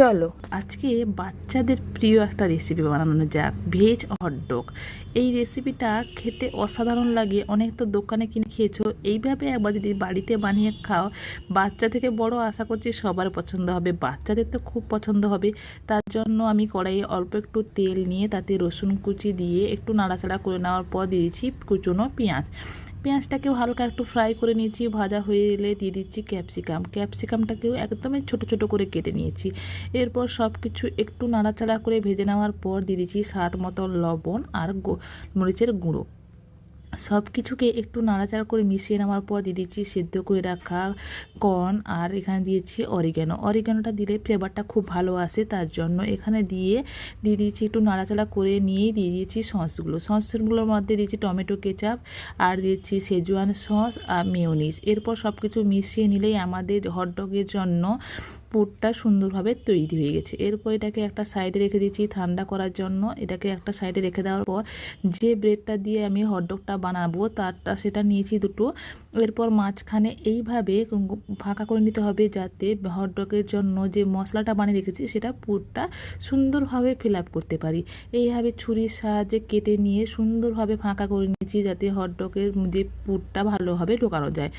চলো আজকে বাচ্চাদের প্রিয় একটা রেসিপি বানানো যাক, ভেজ হটডগ। এই রেসিপিটা খেতে অসাধারণ লাগে। অনেক তো দোকানে কিনে খেয়েছো, এইভাবে একবার যদি বাড়িতে বানিয়ে খাও, বাচ্চা থেকে বড় আশা করছি সবার পছন্দ হবে। বাচ্চাদের তো খুব পছন্দ হবে। তার জন্য আমি কড়াইয়ে অল্প একটু তেল নিয়ে তাতে রসুন কুচি দিয়ে একটু নাড়াচাড়া করে নেওয়ার পর দিয়েছি কুচনো পেঁয়াজ। পেঁয়াজটাকেও হালকা একটু ফ্রাই করে নিয়েছি। ভাজা হয়ে এলে দিয়ে দিচ্ছি ক্যাপসিকামটাকেও একদমই ছোট ছোট করে কেটে নিয়েছি। এরপর সব কিছু একটু নাড়াচাড়া করে ভেজে নেওয়ার পর দিয়ে দিচ্ছি স্বাদ মতো লবণ আর মরিচের গুঁড়ো। সব কিছুকে একটু নাড়াচাড়া করে মিশিয়ে নেওয়ার পর দিয়ে দিচ্ছি সেদ্ধ করে রাখা কর্ন, আর এখানে দিয়েছি অরিগ্যানোটা দিলে ফ্লেভারটা খুব ভালো আসে। তার জন্য এখানে দিয়ে দিয়েছি একটু নাড়াচাড়া করে নিয়েই দিয়ে দিয়েছি সসগুলোর মধ্যে দিয়েছি টমেটো কেচাপ, আর দিয়েছি শেজওয়ান সস আর মেয়োনিজ। এরপর সব কিছু মিশিয়ে নিলেই আমাদের হটডগের জন্য পুরটা সুন্দরভাবে তৈরি হয়ে গেছে। এরপর এটাকে একটা সাইডে রেখে দিয়েছি ঠান্ডা করার জন্য। এটাকে একটা সাইডে রেখে দেওয়ার পর যে ব্রেডটা দিয়ে আমি হটডগটা বানাবো সেটা নিয়েছি দুটো। এরপর মাঝখানে এইভাবে ফাঁকা করে নিতে হবে, যাতে হটডগের জন্য যে মশলাটা বানিয়ে রেখেছি সেটা পুরটা সুন্দরভাবে ফিল আপ করতে পারি। এইভাবে ছুরির সাহায্যে কেটে নিয়ে সুন্দরভাবে ফাঁকা করে নিয়েছি, যাতে হটডগের যে পুরটা ভালোভাবে ঢোকানো যায়।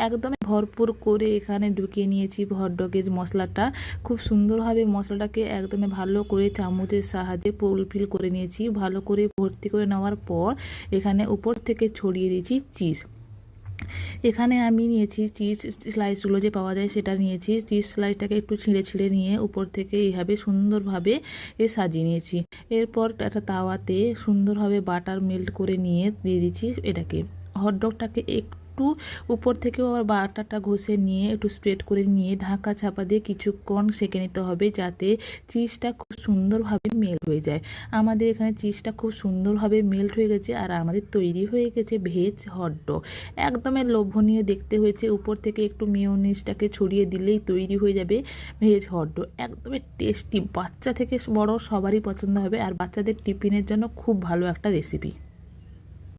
একদম ভরপুর করে এখানে ঢুকিয়ে নিয়েছি হটডগের মশলাটা। খুব সুন্দরভাবে মশলাটাকে একদমই ভালো করে চামচের সাহায্যে ফুলফিল করে নিয়েছি। ভালো করে ভর্তি করে নেওয়ার পর এখানে উপর থেকে ছড়িয়ে দিয়েছি চিজ। এখানে আমি নিয়েছি চিজ স্লাইসগুলো যে পাওয়া যায় সেটা নিয়েছি। চিজ স্লাইসটাকে একটু ছিঁড়ে ছিঁড়ে নিয়ে উপর থেকে এইভাবে সুন্দরভাবে সাজিয়ে নিয়েছি। এরপর একটা তাওয়াতে সুন্দরভাবে বাটার মেল্ট করে নিয়ে দিয়ে দিচ্ছি এটাকে। হটডগটাকে একটু উপর থেকেও আবার বাটারটা ঘষে নিয়ে একটু স্প্রেড করে নিয়ে ঢাকা চাপা দিয়ে কিছুক্ষণ সেঁকে নিতে হবে, যাতে চিজটা খুব সুন্দরভাবে মেল্ট হয়ে যায়। আমাদের এখানে চিজটা খুব সুন্দরভাবে মেল্ট হয়ে গেছে, আর আমাদের তৈরি হয়ে গেছে ভেজ হটডগ। একদমই লোভনীয় দেখতে হয়েছে। উপর থেকে একটু মেয়োনিজটাকে ছড়িয়ে দিলেই তৈরি হয়ে যাবে ভেজ হটডগ। একদমই টেস্টি, বাচ্চা থেকে বড় সবারই পছন্দ হবে, আর বাচ্চাদের টিফিনের জন্য খুব ভালো একটা রেসিপি।